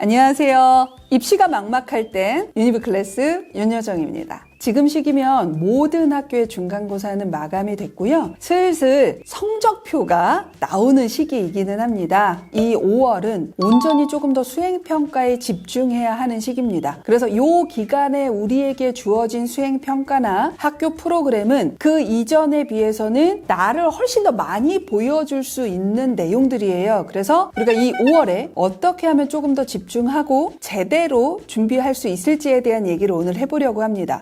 안녕하세요. 입시가 막막할 땐 유니브클래스 윤여정입니다. 지금 시기면 모든 학교의 중간고사는 마감이 됐고요. 슬슬 성적표가 나오는 시기이기는 합니다. 이 5월은 온전히 조금 더 수행평가에 집중해야 하는 시기입니다. 그래서 이 기간에 우리에게 주어진 수행평가나 학교 프로그램은 그 이전에 비해서는 나를 훨씬 더 많이 보여줄 수 있는 내용들이에요. 그래서 우리가 이 5월에 어떻게 하면 조금 더 집중하고 제대로 준비할 수 있을지에 대한 얘기를 오늘 해보려고 합니다.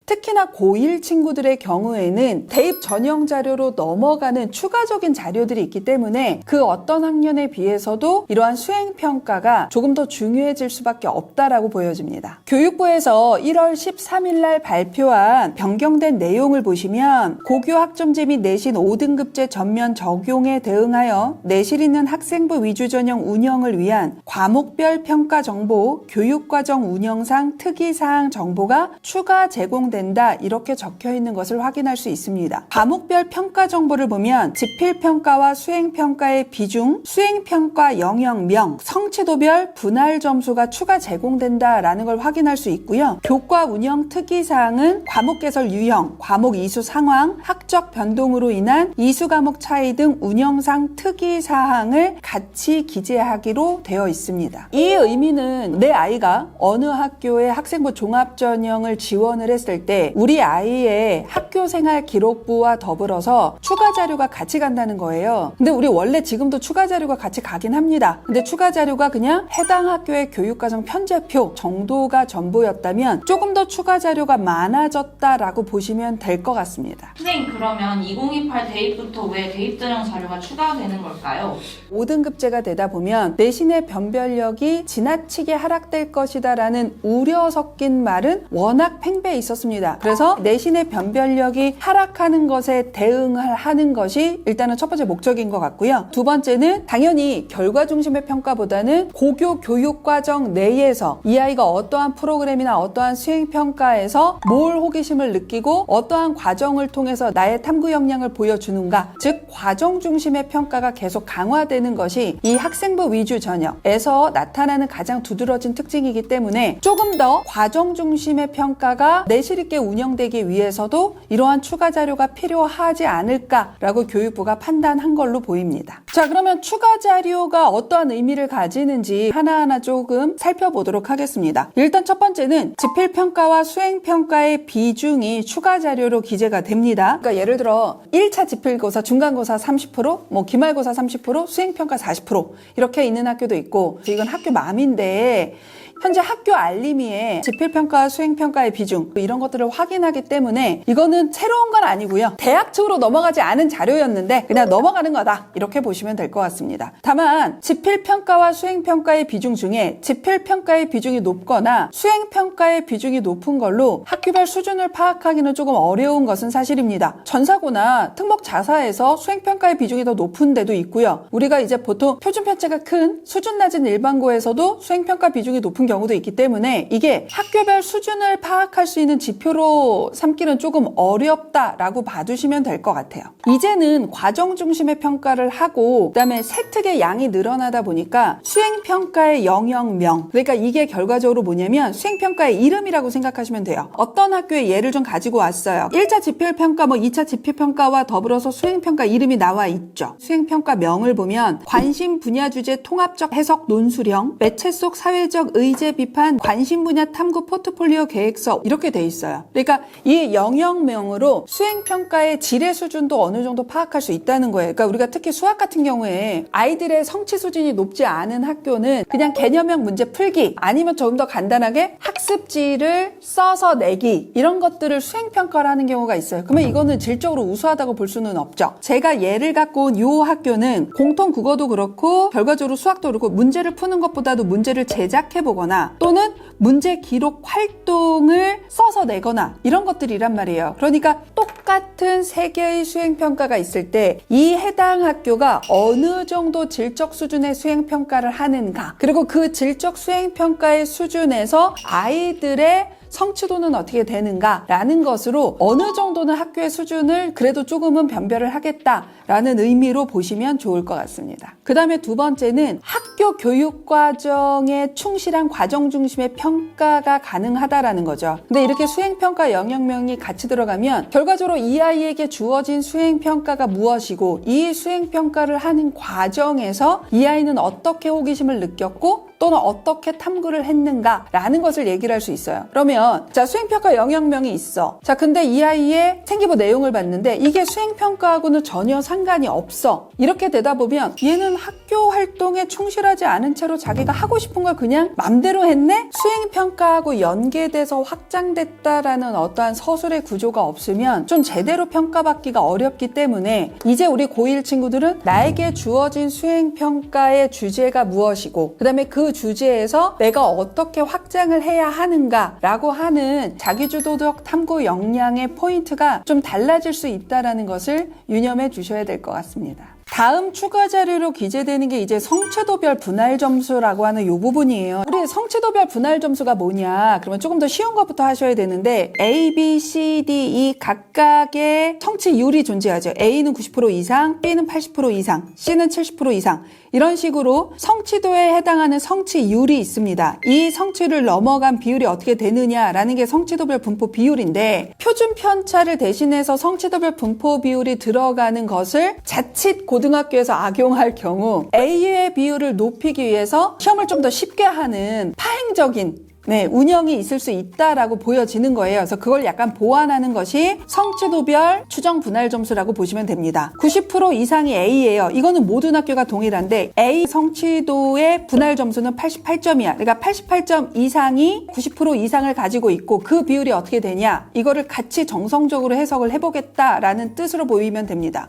특히나 고1 친구들의 경우에는 대입 전형 자료로 넘어가는 추가적인 자료들이 있기 때문에 그 어떤 학년에 비해서도 이러한 수행평가가 조금 더 중요해질 수밖에 없다라고 보여집니다. 교육부에서 1월 13일 날 발표한 변경된 내용을 보시면 고교 학점제 및 내신 5등급제 전면 적용에 대응하여 내실 있는 학생부 위주 전형 운영을 위한 과목별 평가 정보, 교육과정 운영상 특이사항 정보가 추가 제공된다. 이렇게 적혀 있는 것을 확인할 수 있습니다. 과목별 평가 정보를 보면 지필평가와 수행평가의 비중, 수행평가 영역명, 성취도별 분할 점수가 추가 제공된다라는 걸 확인할 수 있고요. 교과 운영 특이사항은 과목 개설 유형, 과목 이수 상황, 학적 변동으로 인한 이수 과목 차이 등 운영상 특이사항을 같이 기재하기로 되어 있습니다. 이 의미는 내 아이가 어느 학교의 학생부 종합전형을 지원을 했을 때 우리 아이의 학교생활 기록부와 더불어서 추가 자료가 같이 간다는 거예요. 근데 우리 원래 지금도 추가 자료가 같이 가긴 합니다. 근데 추가 자료가 그냥 해당 학교의 교육과정 편제표 정도가 전부였다면 조금 더 추가 자료가 많아졌다라고 보시면 될 것 같습니다. 선생님, 그러면 2028 대입부터 왜 대입 전형 자료가 추가되는 걸까요? 5등급제가 되다 보면 내신의 변별력이 지나치게 하락될 것이다라는 우려 섞인 말은 워낙 팽배해 있었습니다. 그래서 내신의 변별력이 하락하는 것에 대응을 하는 것이 일단은 첫 번째 목적인 것 같고요. 두 번째는 당연히 결과 중심의 평가보다는 고교 교육과정 내에서 이 아이가 어떠한 프로그램이나 어떠한 수행평가에서 뭘 호기심을 느끼고 어떠한 과정을 통해서 나의 탐구 역량을 보여주는가, 즉 과정 중심의 평가가 계속 강화되는 것이 이 학생부 위주 전형에서 나타나는 가장 두드러진 특징이기 때문에 조금 더 과정 중심의 평가가 내실 있게 운영되기 위해서도 이러한 추가 자료가 필요하지 않을까라고 교육부가 판단한 걸로 보입니다. 자, 그러면 추가 자료가 어떠한 의미를 가지는지 하나하나 조금 살펴보도록 하겠습니다. 일단 첫 번째는 지필평가와 수행평가의 비중이 추가 자료로 기재가 됩니다. 그러니까 예를 들어 1차 지필고사, 중간고사 30%, 기말고사 30%, 수행평가 40% 이렇게 있는 학교도 있고, 이건 학교 맘인데 현재 학교 알림이에 지필평가와 수행평가의 비중 이런 것들을 확인하기 때문에 이거는 새로운 건 아니고요. 대학 측으로 넘어가지 않은 자료였는데 그냥 넘어가는 거다 이렇게 보시면 될 것 같습니다. 다만 지필평가와 수행평가의 비중 중에 지필평가의 비중이 높거나 수행평가의 비중이 높은 걸로 학교별 수준을 파악하기는 조금 어려운 것은 사실입니다. 전사고나 특목 자사에서 수행평가의 비중이 더 높은 데도 있고요. 우리가 이제 보통 표준 편차가 큰 수준 낮은 일반고에서도 수행평가 비중이 높은 경우도 있기 때문에 이게 학교별 수준을 파악할 수 있는 지표로 삼기는 조금 어렵다라고 봐두시면 될 것 같아요. 이제는 과정 중심의 평가를 하고 그다음에 세특의 양이 늘어나다 보니까 수행평가의 영역명, 그러니까 이게 결과적으로 뭐냐면 수행평가의 이름이라고 생각하시면 돼요. 어떤 학교의 예를 좀 가지고 왔어요. 1차 지필평가, 2차 지필평가와 더불어서 수행평가 이름이 나와 있죠. 수행평가명을 보면 관심 분야 주제 통합적 해석 논술형, 매체 속 사회적 의제 비판, 관심 분야 탐구 포트폴리오 계획서 이렇게 돼 있어요. 그러니까 이 영역명으로 수행평가의 질의 수준도 어느 정도 파악할 수 있다는 거예요. 그러니까 우리가 특히 수학 같은 경우에 아이들의 성취 수준이 높지 않은 학교는 그냥 개념형 문제 풀기 아니면 조금 더 간단하게 학습지를 써서 내기 이런 것들을 수행평가를 하는 경우가 있어요. 그러면 이거는 질적으로 우수하다고 볼 수는 없죠. 제가 예를 갖고 온 이 학교는 공통 국어도 그렇고 결과적으로 수학도 그렇고 문제를 푸는 것보다도 문제를 제작해보거나 또는 문제 기록 활동을 써서 내거나 이런 것들이란 말이에요. 그러니까 똑같은 세 개의 수행평가가 있을 때 이 해당 학교가 어느 정도 질적 수준의 수행평가를 하는가, 그리고 그 질적 수행평가의 수준에서 아이들의 성취도는 어떻게 되는가라는 것으로 어느 정도는 학교의 수준을 그래도 조금은 변별을 하겠다라는 의미로 보시면 좋을 것 같습니다. 그 다음에 두 번째는 학교 교육 과정에 충실한 과정 중심의 평가가 가능하다라는 거죠. 근데 이렇게 수행평가 영역명이 같이 들어가면 결과적으로 이 아이에게 주어진 수행평가가 무엇이고 이 수행평가를 하는 과정에서 이 아이는 어떻게 호기심을 느꼈고 또는 어떻게 탐구를 했는가라는 것을 얘기를 할 수 있어요. 그러면 자, 수행평가 영역명이 있어. 자, 근데 이 아이의 생기부 내용을 봤는데 이게 수행평가하고는 전혀 상관이 없어. 이렇게 되다 보면 얘는 학교 활동에 충실하지 않은 채로 자기가 하고 싶은 걸 그냥 맘대로 했네? 수행평가하고 연계돼서 확장됐다라는 어떠한 서술의 구조가 없으면 좀 제대로 평가받기가 어렵기 때문에 이제 우리 고1 친구들은 나에게 주어진 수행평가의 주제가 무엇이고 그 다음에 그 주제에서 내가 어떻게 확장을 해야 하는가라고 하는 자기주도적 탐구 역량의 포인트가 좀 달라질 수 있다는 것을 유념해 주셔야 될 것 같습니다. 다음 추가 자료로 기재되는 게 이제 성취도별 분할 점수라고 하는 이 부분이에요. 우리 성취도별 분할 점수가 뭐냐? 그러면 조금 더 쉬운 것부터 하셔야 되는데 A, B, C, D, E 각각의 성취율이 존재하죠. A는 90% 이상, B는 80% 이상, C는 70% 이상 이런 식으로 성취도에 해당하는 성취율이 있습니다. 이 성취를 넘어간 비율이 어떻게 되느냐라는 게 성취도별 분포 비율인데 표준 편차를 대신해서 성취도별 분포 비율이 들어가는 것을 자칫 고등학교에서 악용할 경우 A의 비율을 높이기 위해서 시험을 좀 더 쉽게 하는 파행적인 운영이 있을 수 있다라고 보여지는 거예요. 그래서 그걸 약간 보완하는 것이 성취도별 추정 분할 점수라고 보시면 됩니다. 90% 이상이 A예요. 이거는 모든 학교가 동일한데 A 성취도의 분할 점수는 88점이야. 그러니까 88점 이상이 90% 이상을 가지고 있고 그 비율이 어떻게 되냐? 이거를 같이 정성적으로 해석을 해보겠다라는 뜻으로 보이면 됩니다.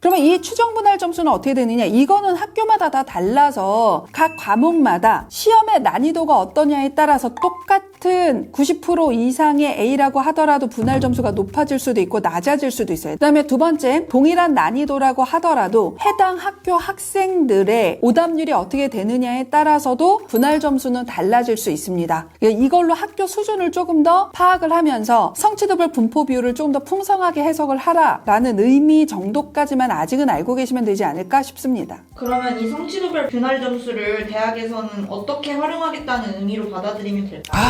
그러면 이 추정 분할 점수는 어떻게 되느냐? 이거는 학교마다 다 달라서 각 과목마다 시험의 난이도가 어떠냐에 따라서 똑같은 90% 이상의 A라고 하더라도 분할 점수가 높아질 수도 있고 낮아질 수도 있어요. 그 다음에 두 번째, 동일한 난이도라고 하더라도 해당 학교 학생들의 오답률이 어떻게 되느냐에 따라서도 분할 점수는 달라질 수 있습니다. 이걸로 학교 수준을 조금 더 파악을 하면서 성취도별 분포 비율을 조금 더 풍성하게 해석을 하라라는 의미 정도까지만 아직은 알고 계시면 되지 않을까 싶습니다. 그러면 이 성취도별 분할 점수를 대학에서는 어떻게 활용하겠다는 의미로 받아들이면 될까요?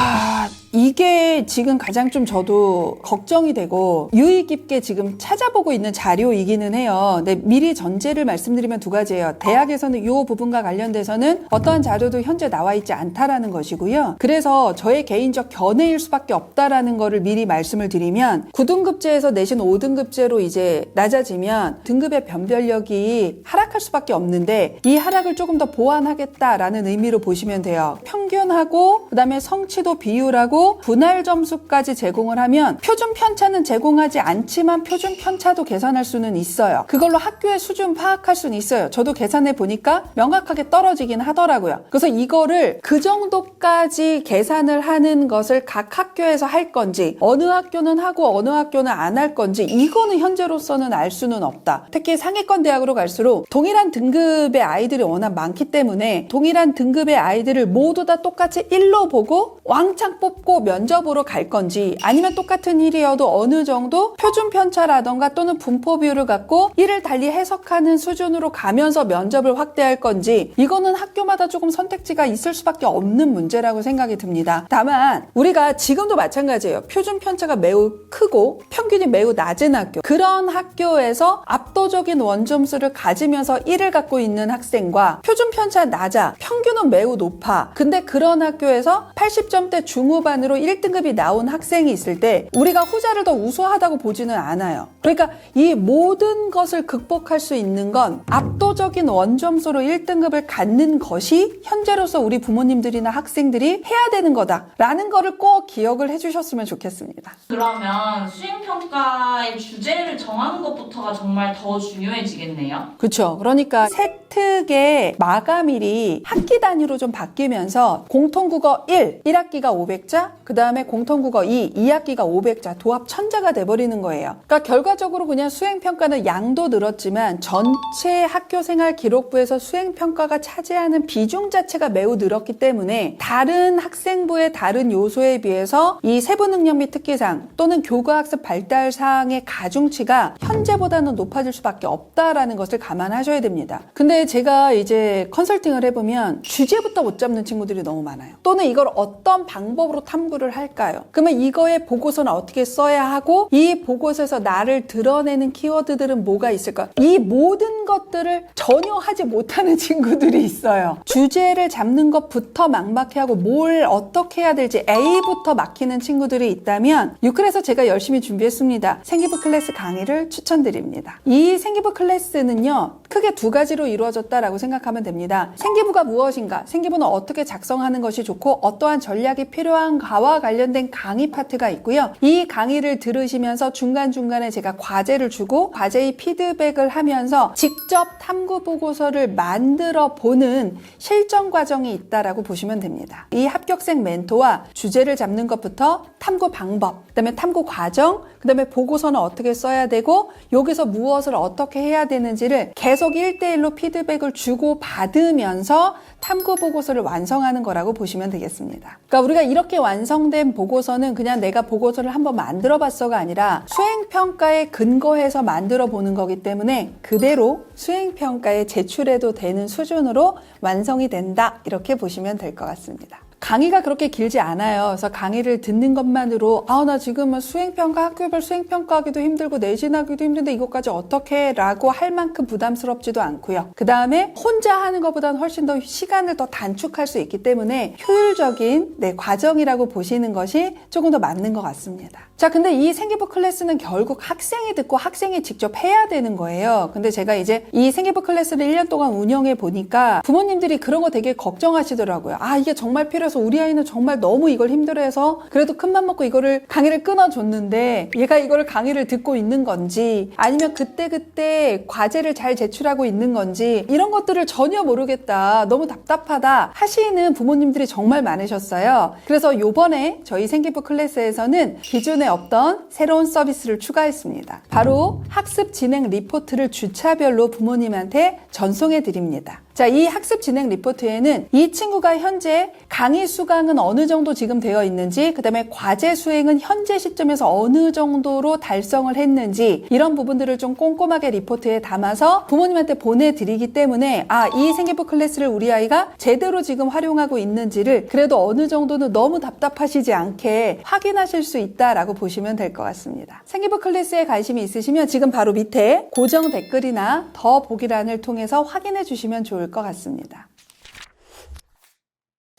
이게 지금 가장 좀 저도 걱정이 되고 유의 깊게 지금 찾아보고 있는 자료이기는 해요. 근데 미리 전제를 말씀드리면 두 가지예요. 대학에서는 이 부분과 관련돼서는 어떠한 자료도 현재 나와 있지 않다라는 것이고요. 그래서 저의 개인적 견해일 수밖에 없다라는 거를 미리 말씀을 드리면 9등급제에서 내신 5등급제로 이제 낮아지면 등급의 변별력이 하락할 수밖에 없는데 이 하락을 조금 더 보완하겠다라는 의미로 보시면 돼요. 평균하고 그다음에 성취도 비율하고 분할 점수까지 제공을 하면 표준 편차는 제공하지 않지만 표준 편차도 계산할 수는 있어요. 그걸로 학교의 수준 파악할 수는 있어요. 저도 계산해 보니까 명확하게 떨어지긴 하더라고요. 그래서 이거를 그 정도까지 계산을 하는 것을 각 학교에서 할 건지 어느 학교는 하고 어느 학교는 안 할 건지 이거는 현재로서는 알 수는 없다. 특히 상위권 대학으로 갈수록 동일한 등급의 아이들이 워낙 많기 때문에 동일한 등급의 아이들을 모두 다 똑같이 1로 보고 왕창 뽑고 면접으로 갈 건지 아니면 똑같은 일이어도 어느 정도 표준 편차라던가 또는 분포 비율을 갖고 이를 달리 해석하는 수준으로 가면서 면접을 확대할 건지 이거는 학교마다 조금 선택지가 있을 수밖에 없는 문제라고 생각이 듭니다. 다만 우리가 지금도 마찬가지예요. 표준 편차가 매우 크고 평균이 매우 낮은 학교 그런 학교에서 압도적인 원점수를 가지면서 1을 갖고 있는 학생과 표준 편차 낮아 평균은 매우 높아 근데 그런 학교에서 80점대 중후반 기반으로 1등급이 나온 학생이 있을 때 우리가 후자를 더 우수하다고 보지는 않아요. 그러니까 이 모든 것을 극복할 수 있는 건 압도적인 원점수로 1등급을 갖는 것이 현재로서 우리 부모님들이나 학생들이 해야 되는 거다라는 거를 꼭 기억을 해주셨으면 좋겠습니다. 그러면 수행평가의 주제를 정하는 것부터가 정말 더 중요해지겠네요. 그렇죠. 그러니까 색특의 마감일이 학기 단위로 좀 바뀌면서 공통국어 1학기가 500자, 그 다음에 공통국어 2학기가 500자, 도합 1000자가 돼버리는 거예요. 그러니까 결과적으로 그냥 수행평가는 양도 늘었지만 전체 학교생활 기록부에서 수행평가가 차지하는 비중 자체가 매우 늘었기 때문에 다른 학생부의 다른 요소에 비해서 이 세부능력 및 특기사항 또는 교과학습 발달사항의 가중치가 현재보다는 높아질 수밖에 없다라는 것을 감안하셔야 됩니다. 근데 제가 이제 컨설팅을 해보면 주제부터 못 잡는 친구들이 너무 많아요. 또는 이걸 어떤 방법으로 탐구를 할까요? 그러면 이거의 보고서는 어떻게 써야 하고 이 보고서에서 나를 드러내는 키워드들은 뭐가 있을까? 이 모든 것들을 전혀 하지 못하는 친구들이 있어요. 주제를 잡는 것부터 막막해하고 뭘 어떻게 해야 될지 A부터 막히는 친구들이 있다면 유클에서 제가 열심히 준비했습니다. 생기부 클래스 강의를 추천드립니다. 이 생기부 클래스는요, 크게 두 가지로 이루어졌다라고 생각하면 됩니다. 생기부가 무엇인가? 생기부는 어떻게 작성하는 것이 좋고 어떠한 전략이 필요한가와 관련된 강의 파트가 있고요. 이 강의를 들으시면서 중간중간에 제가 과제를 주고 과제의 피드백을 하면서 직접 탐구 보고서를 만들어 보는 실전 과정이 있다라고 보시면 됩니다. 이 합격생 멘토와 주제를 잡는 것부터 탐구 방법, 그다음에 탐구 과정, 그다음에 보고서는 어떻게 써야 되고 여기서 무엇을 어떻게 해야 되는지를 계속 1대1로 피드백을 주고 받으면서 탐구 보고서를 완성하는 거라고 보시면 되겠습니다. 그러니까 우리가 이렇게 완성된 보고서는 그냥 내가 보고서를 한번 만들어 봤어가 아니라 수행평가에 근거해서 만들어 보는 거기 때문에 그대로 수행평가에 제출해도 되는 수준으로 완성이 된다, 이렇게 보시면 될 것 같습니다. 강의가 그렇게 길지 않아요. 그래서 강의를 듣는 것만으로 나 지금은 수행평가, 학교별 수행평가하기도 힘들고 내신하기도 힘든데 이것까지 어떻게 라고 할 만큼 부담스럽지도 않고요. 그 다음에 혼자 하는 것보다는 훨씬 더 시간을 더 단축할 수 있기 때문에 효율적인 과정이라고 보시는 것이 조금 더 맞는 것 같습니다. 자, 근데 이 생기부 클래스는 결국 학생이 듣고 학생이 직접 해야 되는 거예요. 근데 제가 이제 이 생기부 클래스를 1년 동안 운영해 보니까 부모님들이 그런 거 되게 걱정하시더라고요. 이게 정말 필요해서 우리 아이는 정말 너무 이걸 힘들어해서 그래도 큰맘 먹고 이거를 강의를 끊어줬는데 얘가 이거를 강의를 듣고 있는 건지 아니면 그때그때 과제를 잘 제출하고 있는 건지 이런 것들을 전혀 모르겠다, 너무 답답하다 하시는 부모님들이 정말 많으셨어요. 그래서 요번에 저희 생기부 클래스에서는 기존에 없던 새로운 서비스를 추가했습니다. 바로 학습 진행 리포트를 주차별로 부모님한테 전송해 드립니다. 자, 이 학습 진행 리포트에는 이 친구가 현재 강의 수강은 어느 정도 지금 되어 있는지, 그 다음에 과제 수행은 현재 시점에서 어느 정도로 달성을 했는지 이런 부분들을 좀 꼼꼼하게 리포트에 담아서 부모님한테 보내드리기 때문에 이 생기부 클래스를 우리 아이가 제대로 지금 활용하고 있는지를 그래도 어느 정도는 너무 답답하시지 않게 확인하실 수 있다라고 보시면 될 것 같습니다. 생기부 클래스에 관심이 있으시면 지금 바로 밑에 고정 댓글이나 더 보기란을 통해서 확인해 주시면 좋을 것 같습니다.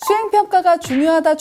수행평가가 중요하다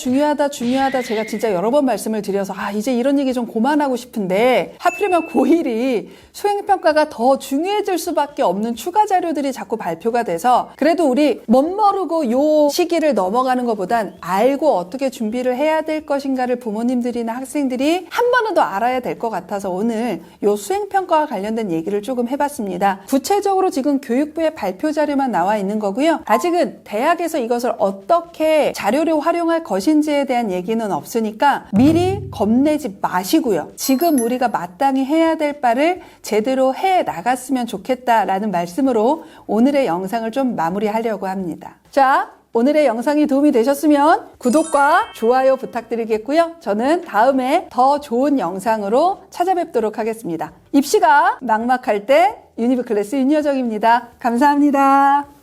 제가 진짜 여러 번 말씀을 드려서 이제 이런 얘기 좀 그만하고 싶은데 하필이면 고1이 수행평가가 더 중요해질 수밖에 없는 추가 자료들이 자꾸 발표가 돼서 그래도 우리 멋모르고 요 시기를 넘어가는 것보단 알고 어떻게 준비를 해야 될 것인가를 부모님들이나 학생들이 한 번은 더 알아야 될 것 같아서 오늘 요 수행평가와 관련된 얘기를 조금 해봤습니다. 구체적으로 지금 교육부의 발표 자료만 나와 있는 거고요. 아직은 대학에서 이것을 어떻게 자료를 활용할 것인지에 대한 얘기는 없으니까 미리 겁내지 마시고요. 지금 우리가 마땅히 해야 될 바를 제대로 해 나갔으면 좋겠다라는 말씀으로 오늘의 영상을 좀 마무리하려고 합니다. 자, 오늘의 영상이 도움이 되셨으면 구독과 좋아요 부탁드리겠고요. 저는 다음에 더 좋은 영상으로 찾아뵙도록 하겠습니다. 입시가 막막할 때 유니브 클래스 윤여정입니다. 감사합니다.